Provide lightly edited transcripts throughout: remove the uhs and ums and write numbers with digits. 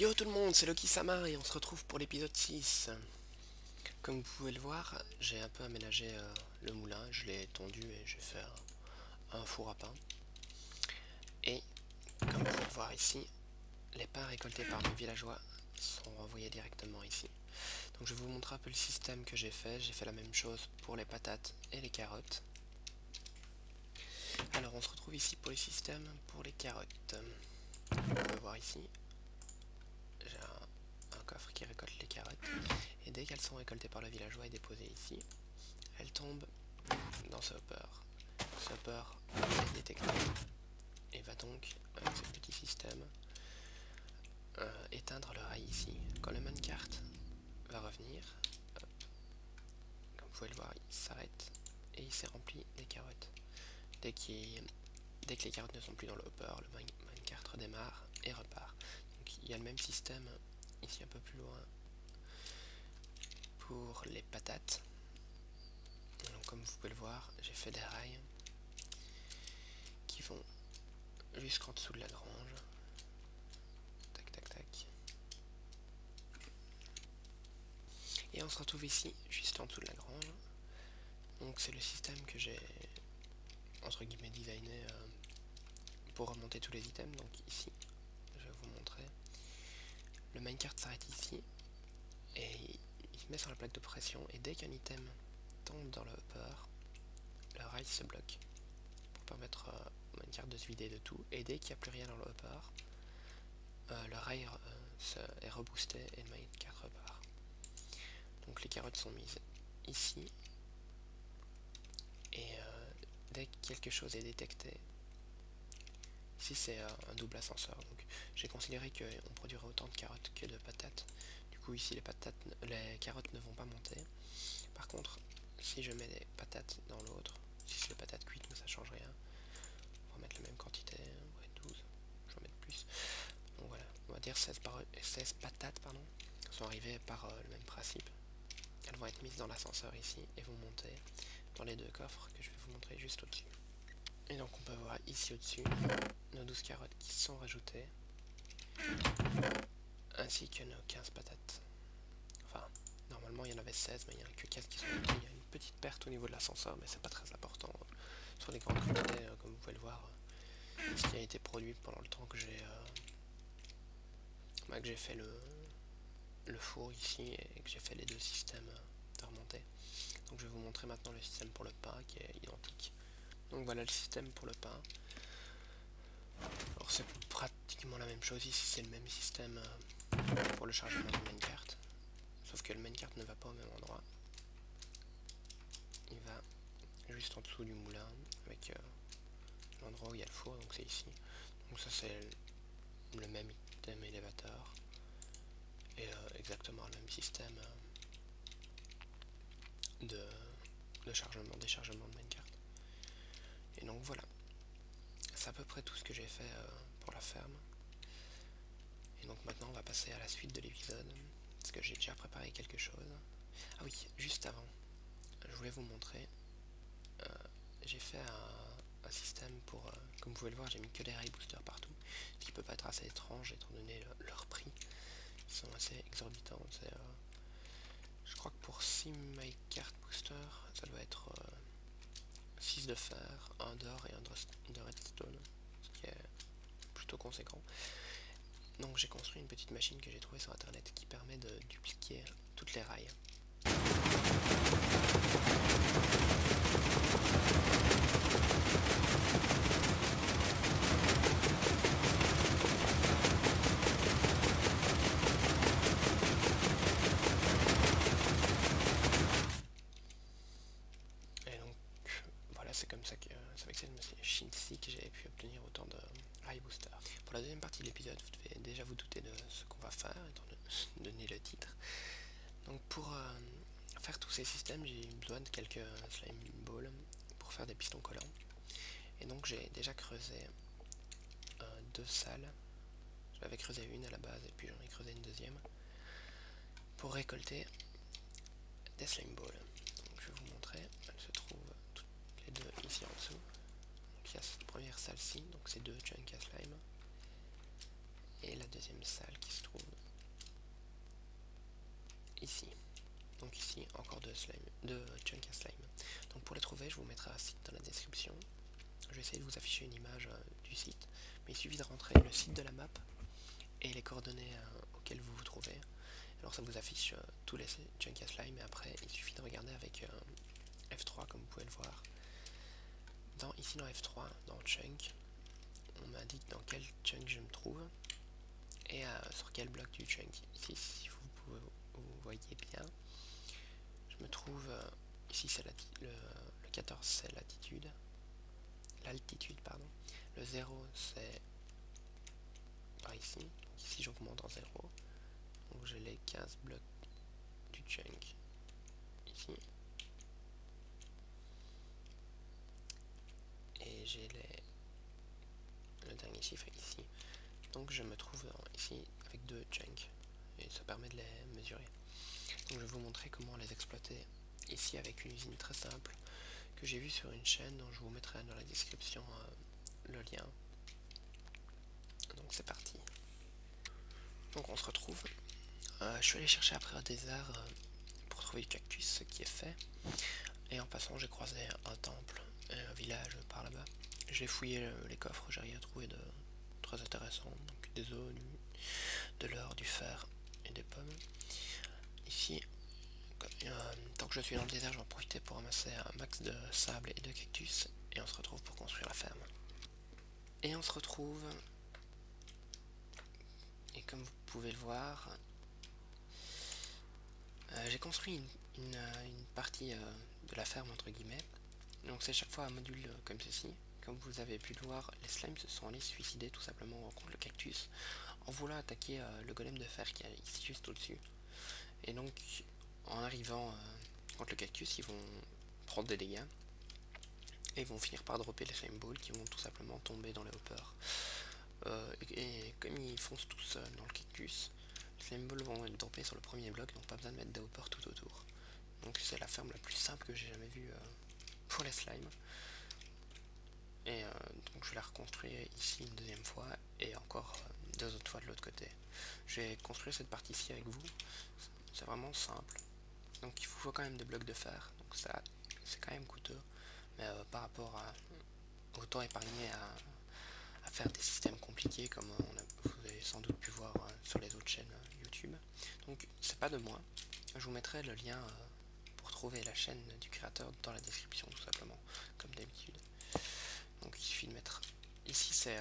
Yo tout le monde, c'est Loki-sama et on se retrouve pour l'épisode 6. Comme vous pouvez le voir, j'ai un peu aménagé le moulin, je l'ai tondu et j'ai fait un four à pain. Et comme vous pouvez le voir ici, les pains récoltés par mes villageois sont renvoyés directement ici. Donc je vais vous montrer un peu le système que j'ai fait. J'ai fait la même chose pour les patates et les carottes. Alors on se retrouve ici pour le système pour les carottes. Vous pouvez voir ici, j'ai un coffre qui récolte les carottes. Et dès qu'elles sont récoltées par le villageois et déposées ici, elles tombent dans ce hopper. Ce hopper est détecté et va donc, avec ce petit système, éteindre le rail ici. Quand le minecart va revenir, hop, comme vous pouvez le voir, il s'arrête et il s'est rempli des carottes. Dès que les carottes ne sont plus dans le hopper, le minecart redémarre et repart. Donc il y a le même système ici un peu plus loin pour les patates. Donc, comme vous pouvez le voir, j'ai fait des rails qui vont jusqu'en dessous de la grange. Tac tac tac. Et on se retrouve ici, juste en dessous de la grange. Donc c'est le système que j'ai entre guillemets designé pour remonter tous les items. Donc ici, je vais vous montrer. Le minecart s'arrête ici et il se met sur la plaque de pression. Et dès qu'un item tombe dans le hopper, le rail se bloque pour permettre au minecart de se vider de tout. Et dès qu'il n'y a plus rien dans le hopper, le rail est reboosté et le minecart repart. Donc les carottes sont mises ici. Et dès que quelque chose est détecté, ici c'est un double ascenseur. Donc j'ai considéré qu'on produirait autant de carottes que de patates. Du coup ici les carottes ne vont pas monter. Par contre, si je mets des patates dans l'autre, si c'est les patates cuites, mais ça change rien. On va mettre la même quantité, ouais, 12, je vais en mettre plus. Donc voilà, on va dire 16 patates sont arrivées par le même principe. Elles vont être mises dans l'ascenseur ici et vont monter dans les deux coffres que je vais vous montrer juste au-dessus. Et donc on peut voir ici au-dessus nos 12 carottes qui sont rajoutées, ainsi que nos 15 patates. Enfin, normalement il y en avait 16, mais il n'y en a que 15 qui sont rajoutées. Il y a une petite perte au niveau de l'ascenseur, mais c'est pas très important. Sur les grandes quantités, comme vous pouvez le voir, ce qui a été produit pendant le temps que j'ai fait le four ici et que j'ai fait les deux systèmes de remontée. Donc je vais vous montrer maintenant le système pour le pain qui est identique. Donc voilà le système pour le pain. Alors c'est pratiquement la même chose ici, c'est le même système pour le chargement du minecart. Sauf que le minecart ne va pas au même endroit. Il va juste en dessous du moulin avec l'endroit où il y a le four, donc c'est ici. Donc ça c'est le même item élévateur et exactement le même système de chargement, déchargement de minecart. Et donc voilà, c'est à peu près tout ce que j'ai fait pour la ferme. Et donc maintenant on va passer à la suite de l'épisode, parce que j'ai déjà préparé quelque chose. Ah oui, juste avant, je voulais vous montrer, j'ai fait un système pour, comme vous pouvez le voir, j'ai mis que des rail boosters partout, ce qui peut pas être assez étrange étant donné leur prix, ils sont assez exorbitants. Je crois que pour 6 minecart boosters, ça doit être 6 de fer, 1 d'or et 1 de redstone, ce qui est plutôt conséquent. Donc j'ai construit une petite machine que j'ai trouvée sur internet qui permet de dupliquer toutes les rails. Et donc voilà, c'est comme ça que c'est avec cette machine-ci que j'ai pu obtenir autant de rail booster. Pour la deuxième partie de l'épisode, vous devez déjà vous douter de ce qu'on va faire, étant donné le titre. Donc pour faire tous ces systèmes, j'ai besoin de quelques slime balls pour faire des pistons collants. Et donc j'ai déjà creusé deux salles. J'avais creusé une à la base et puis j'en ai creusé une deuxième pour récolter des slime balls. Donc je vais vous montrer, elles se trouvent toutes les deux ici en dessous. Donc il y a cette première salle-ci, donc c'est deux chunks à slime. et la deuxième salle qui se trouve ici. Donc ici encore deux chunks à slime. Donc pour les trouver, je vous mettrai un site dans la description. Je vais essayer de vous afficher une image du site, mais il suffit de rentrer le site de la map et les coordonnées auxquelles vous vous trouvez. Alors ça vous affiche tous les chunks à slime, et après il suffit de regarder avec F3 comme vous pouvez le voir. Ici dans F3, dans chunk, on m'indique dans quel chunk je me trouve et sur quel bloc du chunk. Ici, si vous voyez bien, je me trouve ici, c'est le 14 c'est l'altitude, pardon. Le 0 c'est par ici, donc ici j'augmente en 0, donc j'ai les 15 blocs du chunk ici, et j'ai le dernier chiffre ici. Donc je me trouve ici avec deux chunks et ça permet de les mesurer. Donc je vais vous montrer comment les exploiter ici avec une usine très simple que j'ai vue sur une chaîne dont je vous mettrai dans la description le lien. Donc c'est parti. Donc on se retrouve. Je suis allé chercher après un désert pour trouver le cactus, ce qui est fait. Et en passant j'ai croisé un temple et un village par là-bas. J'ai fouillé les coffres, j'ai rien trouvé de très intéressant. Donc des os, de l'or, du fer et des pommes. Ici, tant que je suis dans le désert, j'en profite pour ramasser un max de sable et de cactus. Et on se retrouve pour construire la ferme. Et on se retrouve. Et comme vous pouvez le voir, j'ai construit une partie de la ferme entre guillemets. Donc c'est chaque fois un module comme ceci. Comme vous avez pu le voir, les slimes se sont allés se suicider tout simplement contre le cactus en voulant attaquer le golem de fer qui est ici juste au-dessus. Et donc en arrivant contre le cactus, ils vont prendre des dégâts et ils vont finir par dropper les slime balls qui vont tout simplement tomber dans les hoppers. Et comme ils foncent tous dans le cactus, les slime balls vont être droppés sur le premier bloc, donc pas besoin de mettre des hoppers tout autour. Donc c'est la ferme la plus simple que j'ai jamais vue pour les slimes. Et donc je l'ai reconstruit ici une deuxième fois et encore deux autres fois de l'autre côté. J'ai construit cette partie ici avec vous, c'est vraiment simple. Donc il vous faut quand même des blocs de fer, donc ça c'est quand même coûteux, mais par rapport au temps épargné à faire des systèmes compliqués comme vous avez sans doute pu voir sur les autres chaînes YouTube. Donc c'est pas de moi, je vous mettrai le lien pour trouver la chaîne du créateur dans la description tout simplement, comme d'habitude. Donc il suffit de mettre, ici c'est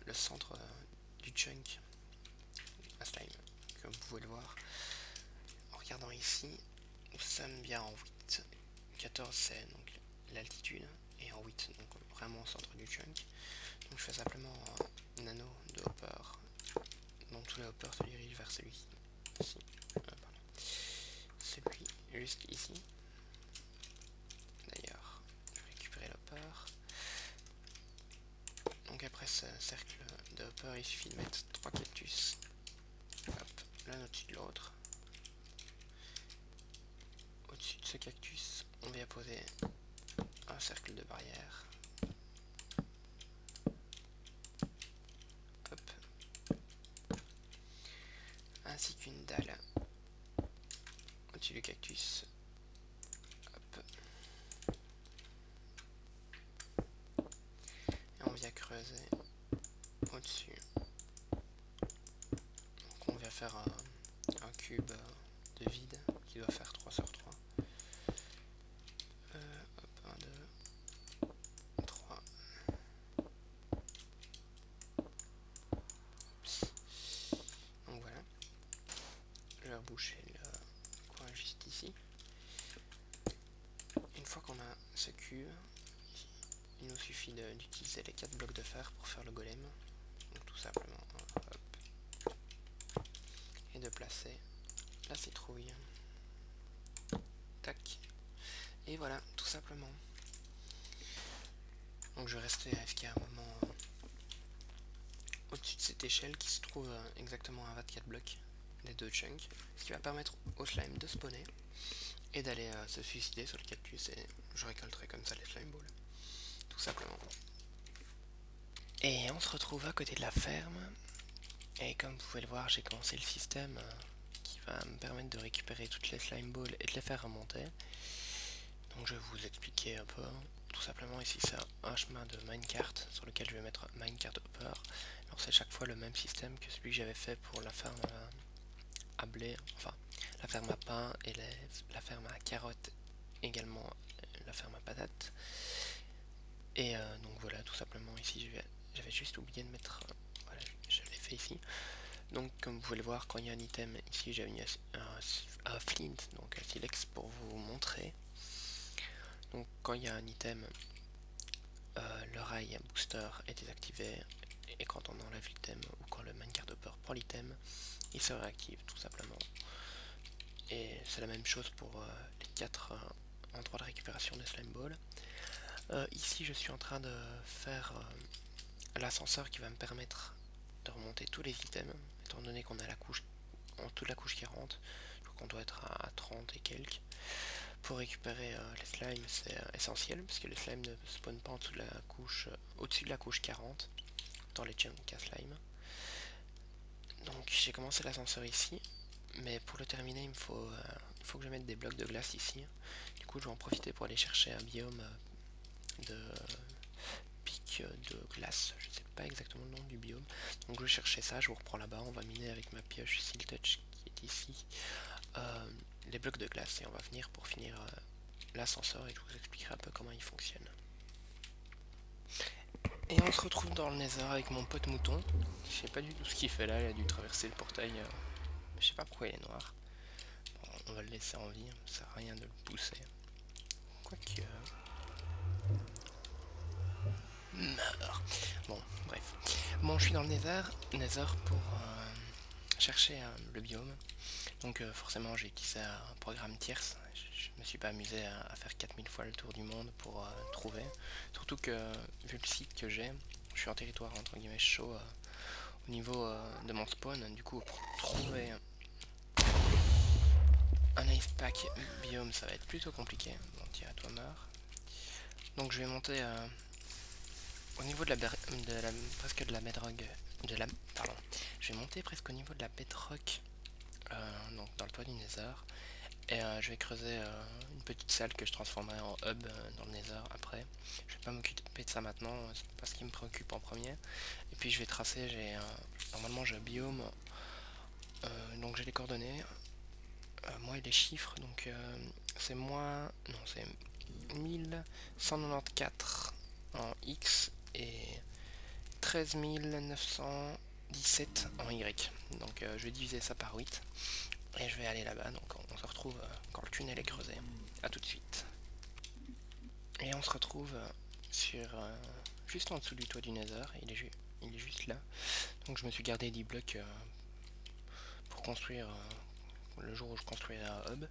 le centre du chunk à slime, comme vous pouvez le voir. En regardant ici, nous sommes bien en 8, 14 c'est donc l'altitude, et en 8 donc vraiment au centre du chunk. Donc je fais simplement un anneau de hopper, donc tous les hoppers se dirigent vers celui-ci, celui juste ici. D'ailleurs, je vais récupérer l'hopper. Donc après ce cercle de hopper, il suffit de mettre 3 cactus, hop, l'un au-dessus de l'autre. Au-dessus de ce cactus, on vient poser un cercle de barrière. Hop. Ainsi qu'une dalle au-dessus du cactus. Hop. Et on vient creuser au-dessus. Donc on vient faire un cube de vide qui doit faire 3 sur 3. Hop, 1, 2, 3. Oups. Donc voilà. Je vais reboucher le coin juste ici. Une fois qu'on a ce cube, il nous suffit d'utiliser les 4 blocs de fer pour faire le golem. Donc tout simplement, hop, et de placer la citrouille. Tac. Et voilà, tout simplement. Donc je vais rester AFK un moment au-dessus de cette échelle qui se trouve exactement à 24 blocs des deux chunks, ce qui va permettre au slime de spawner et d'aller se suicider sur le cactus, et je récolterai comme ça les slime balls, tout simplement. Et on se retrouve à côté de la ferme, Et comme vous pouvez le voir, j'ai commencé le système qui va me permettre de récupérer toutes les slime balls et de les faire remonter. Donc je vais vous expliquer un peu. Tout simplement ici c'est un chemin de minecart sur lequel je vais mettre minecart hopper. Alors c'est chaque fois le même système que celui que j'avais fait pour la ferme à blé, enfin la ferme à pain et la ferme à carottes, également la ferme à patates. Et donc voilà, tout simplement ici j'avais juste oublié de mettre, voilà, je l'ai fait ici. Donc comme vous pouvez le voir, quand il y a un item, ici j'ai un flint, donc un silex pour vous montrer. Donc quand il y a un item, le rail booster est désactivé, et quand on enlève l'item ou quand le minecart hopper prend l'item, il se réactive tout simplement. Et c'est la même chose pour les 4 endroits de récupération des slime balls. Ici je suis en train de faire l'ascenseur qui va me permettre de remonter tous les items, étant donné qu'on a la couche, en toute la couche 40, je crois qu'on doit être à 30 et quelques. Pour récupérer les slimes, c'est essentiel, parce que les slimes ne spawnent pas en dessous de la couche, au-dessus de la couche 40, dans les chunks à slime. Donc j'ai commencé l'ascenseur ici, mais pour le terminer, il faut que je mette des blocs de glace ici. Du coup, je vais en profiter pour aller chercher un biome de pic de glace. Je ne sais pas exactement le nom du biome. Donc je vais chercher ça, je vous reprends là-bas. On va miner avec ma pioche Seal Touch qui est ici les blocs de glace et on va venir pour finir l'ascenseur et je vous expliquerai un peu comment il fonctionne. Et on se retrouve dans le Nether avec mon pote mouton. Je sais pas du tout ce qu'il fait là, il a dû traverser le portail. Je sais pas pourquoi il est noir. Bon, on va le laisser en vie, ça sert à rien de le pousser. Quoique... Meurs. Bon, bref. Bon, je suis dans le Nether pour chercher le biome. Donc forcément j'ai utilisé un programme tierce. Je me suis pas amusé à faire 4000 fois le tour du monde pour trouver. Surtout que vu le site que j'ai, je suis en territoire entre guillemets chaud au niveau de mon spawn. Du coup pour trouver un ice pack biome ça va être plutôt compliqué. Bon tiens, toi meurs. Donc je vais monter au niveau de presque de la bedrock. Pardon. Je vais monter presque au niveau de la bedrock. Donc dans le toit du Nether. Et je vais creuser une petite salle que je transformerai en hub dans le Nether après. Je vais pas m'occuper de ça maintenant, c'est pas ce qui me préoccupe en premier. Et puis je vais tracer, normalement j'ai un biome, donc j'ai les coordonnées, moi et les chiffres, donc c'est moins, non c'est 1194 en X et 13 917 en Y. Donc je vais diviser ça par 8. Et je vais aller là-bas, donc on se retrouve quand le tunnel est creusé. A tout de suite. Et on se retrouve juste en dessous du toit du Nether, il est juste là. Donc je me suis gardé 10 blocs pour construire le jour où je construirai un hub.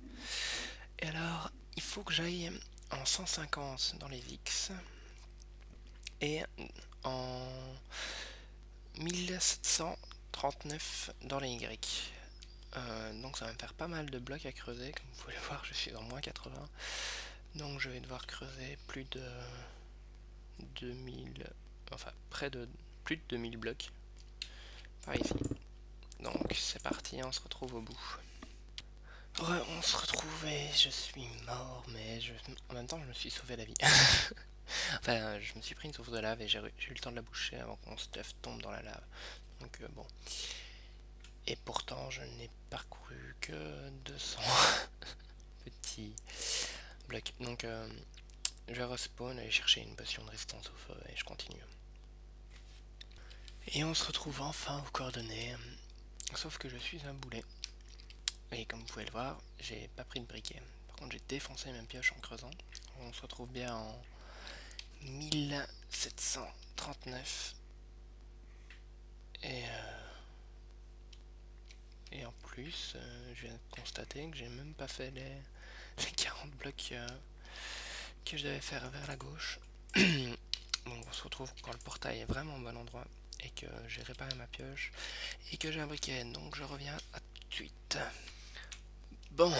Et alors, il faut que j'aille en 150 dans les X et en 1739 dans les Y. Donc ça va me faire pas mal de blocs à creuser, comme vous pouvez le voir je suis en moins 80, donc je vais devoir creuser plus de 2000, enfin près de plus de 2000 blocs par ici. Donc c'est parti, on se retrouve au bout. On se retrouve et je suis mort, mais en même temps je me suis sauvé la vie. Enfin je me suis pris une source de lave et j'ai eu le temps de la boucher avant que mon stuff tombe dans la lave. Donc bon. Et pourtant je n'ai parcouru que 200 petits blocs. Donc je vais respawn, aller chercher une potion de résistance au feu et je continue. Et on se retrouve enfin aux coordonnées, sauf que je suis un boulet. Et comme vous pouvez le voir, j'ai pas pris de briquet. Par contre j'ai défoncé ma pioche en creusant. On se retrouve bien en 1739. Et en plus, je viens de constater que j'ai même pas fait les 40 blocs que je devais faire vers la gauche. Donc on se retrouve quand le portail est vraiment au bon endroit et que j'ai réparé ma pioche et que j'ai un briquet, donc je reviens à tout de suite. Bon,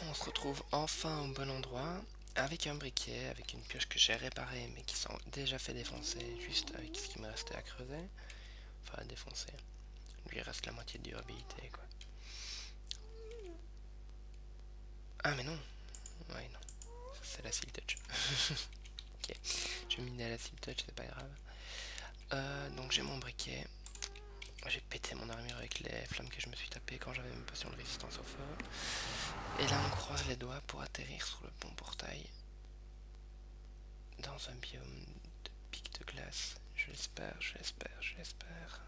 on se retrouve enfin au bon endroit avec un briquet, avec une pioche que j'ai réparée mais qui sont déjà fait défoncer juste avec ce qui me restait à creuser, enfin à défoncer. lui reste la moitié de durabilité, quoi. Ah, mais non. Ouais, non. C'est la Seal Touch. Ok. Je vais miner la Seal Touch, c'est pas grave. Donc j'ai mon briquet. J'ai pété mon armure avec les flammes que je me suis tapé quand j'avais mes potions de résistance au feu. Et là on croise les doigts pour atterrir sur le bon portail. Dans un biome de pics de glace. Je l'espère, je l'espère, je l'espère.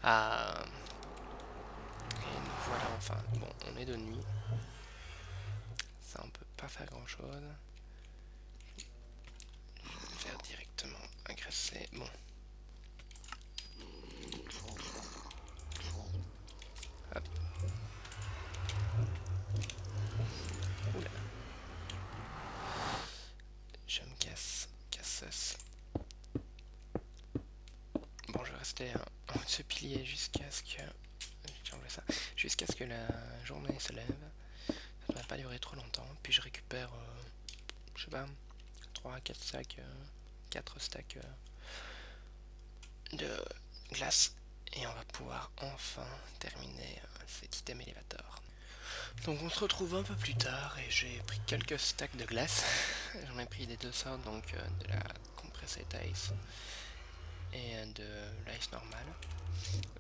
Ah. Et nous voilà enfin. Bon, on est de nuit. Ça on peut pas faire grand chose. Je vais me faire directement agresser. Bon. Hop. Oula. Je me casse. Casseuse. Bon, je vais rester en haut de ce pilier jusqu'à ce que... J'ai enlevé ça. Jusqu'à ce que la journée se lève. Ça ne va pas durer trop longtemps. Puis je récupère, je sais pas, 3 4 stacks, 4 stacks de glace. Et on va pouvoir enfin terminer cet item élévateur. Donc on se retrouve un peu plus tard et j'ai pris quelques stacks de glace. J'en ai pris des deux sortes, donc de la compressed ice et de l'ice normal.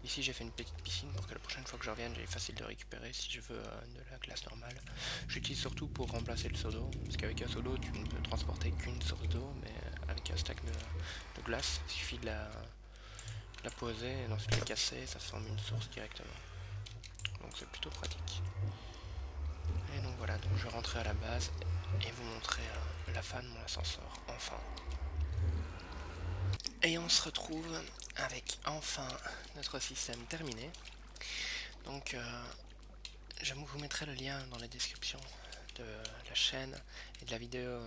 Ici j'ai fait une petite piscine pour que la prochaine fois que je revienne j'ai facile de récupérer si je veux de la glace normale. J'utilise surtout pour remplacer le seau d'eau, parce qu'avec un seau d'eau tu ne peux transporter qu'une source d'eau, mais avec un stack de glace, il suffit de la poser et ensuite la casser, ça forme une source directement. Donc c'est plutôt pratique. Et donc voilà, donc je vais rentrer à la base et vous montrer la fin de mon ascenseur, enfin. Et on se retrouve avec enfin notre système terminé. Donc je vous mettrai le lien dans la description de la chaîne et de la vidéo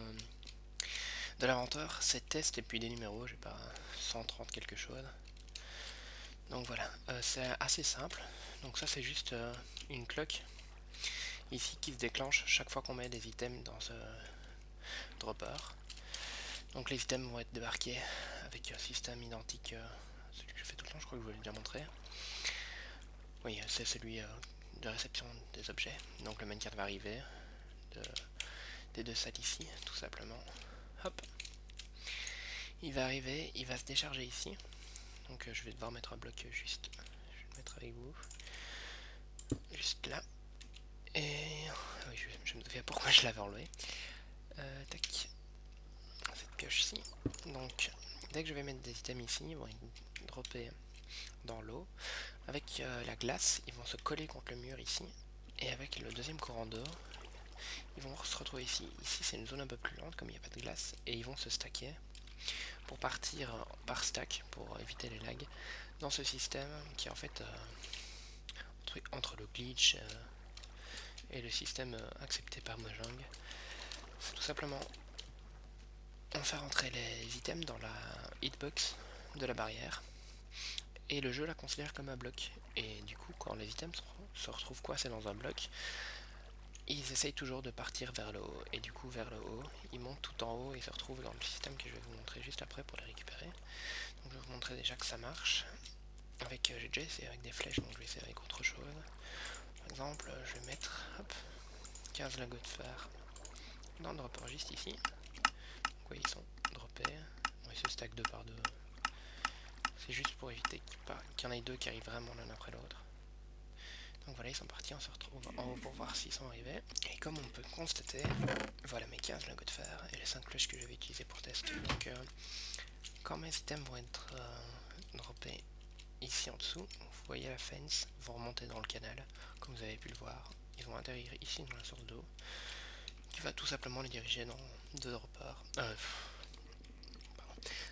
de l'inventeur, 7 tests et puis des numéros, j'ai pas 130 quelque chose. Donc voilà, c'est assez simple. Donc ça c'est juste une cloque ici qui se déclenche chaque fois qu'on met des items dans ce dropper. Donc les items vont être débarqués avec un système identique à celui que je fais tout le temps, je crois que je vous l'ai déjà montré. Oui, c'est celui de réception des objets. Donc le main-card va arriver des deux salles ici, tout simplement. Hop. Il va arriver, il va se décharger ici. Donc je vais devoir mettre un bloc juste. Je vais le mettre avec vous. Juste là. Et oui, je me souviens pourquoi je l'avais enlevé. Tac. Cette pioche-ci. Donc dès que je vais mettre des items ici, ils vont dropper dans l'eau. Avec la glace, ils vont se coller contre le mur ici. Et avec le deuxième courant d'eau, ils vont se retrouver ici. Ici c'est une zone un peu plus lente comme il n'y a pas de glace. Et ils vont se stacker pour partir par stack pour éviter les lags dans ce système qui est en fait entre le glitch et le système accepté par Mojang. C'est tout simplement on fait rentrer les items dans la hitbox de la barrière et le jeu la considère comme un bloc. Et du coup quand les items se retrouvent coincés dans un bloc, ils essayent toujours de partir vers le haut, et du coup vers le haut, ils montent tout en haut et se retrouvent dans le système que je vais vous montrer juste après pour les récupérer. Donc je vais vous montrer déjà que ça marche. Avec, j'ai déjà essayé avec des flèches, donc je vais essayer avec autre chose. Par exemple, je vais mettre hop, 15 lingots de fer dans le dropper juste ici. Donc oui, ils sont droppés. On va se stack 2 par 2. C'est juste pour éviter qu'il y en ait deux qui arrivent vraiment l'un après l'autre. Donc voilà, ils sont partis, on se retrouve en haut pour voir s'ils sont arrivés. Et comme on peut constater, voilà mes 15 lingots de fer et les 5 flèches que je vais utiliser pour tester. Donc quand mes items vont être droppés ici en dessous, vous voyez la fence, ils vont remonter dans le canal, comme vous avez pu le voir. Ils vont atterrir ici dans la source d'eau, qui va tout simplement les diriger dans deux droppers,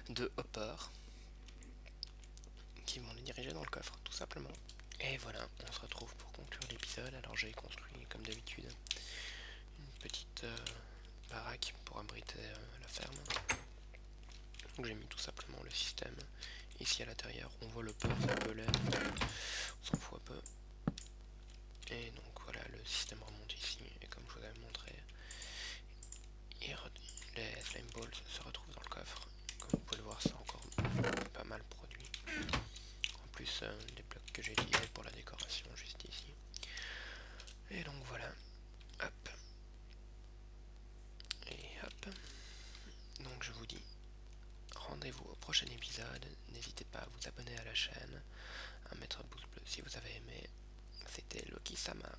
deux hoppers, qui vont les diriger dans le coffre, tout simplement. Et voilà, on se retrouve pour conclure l'épisode. Alors j'ai construit, comme d'habitude, une petite baraque pour abriter la ferme. Donc j'ai mis tout simplement le système ici à l'intérieur. On voit le peu, c'est un peu laid, on s'en fout un peu. Et donc voilà, le système remonte ici, et comme je vous avais montré, les slime balls se retrouvent dans le coffre. Comme vous pouvez le voir, c'est encore pas mal. mal produit. En plus des blocs que j'ai utilisés pour la décoration juste ici. Et donc voilà. Hop. Et hop. Donc je vous dis rendez-vous au prochain épisode. N'hésitez pas à vous abonner à la chaîne, à mettre un pouce bleu si vous avez aimé. C'était Loki Sama.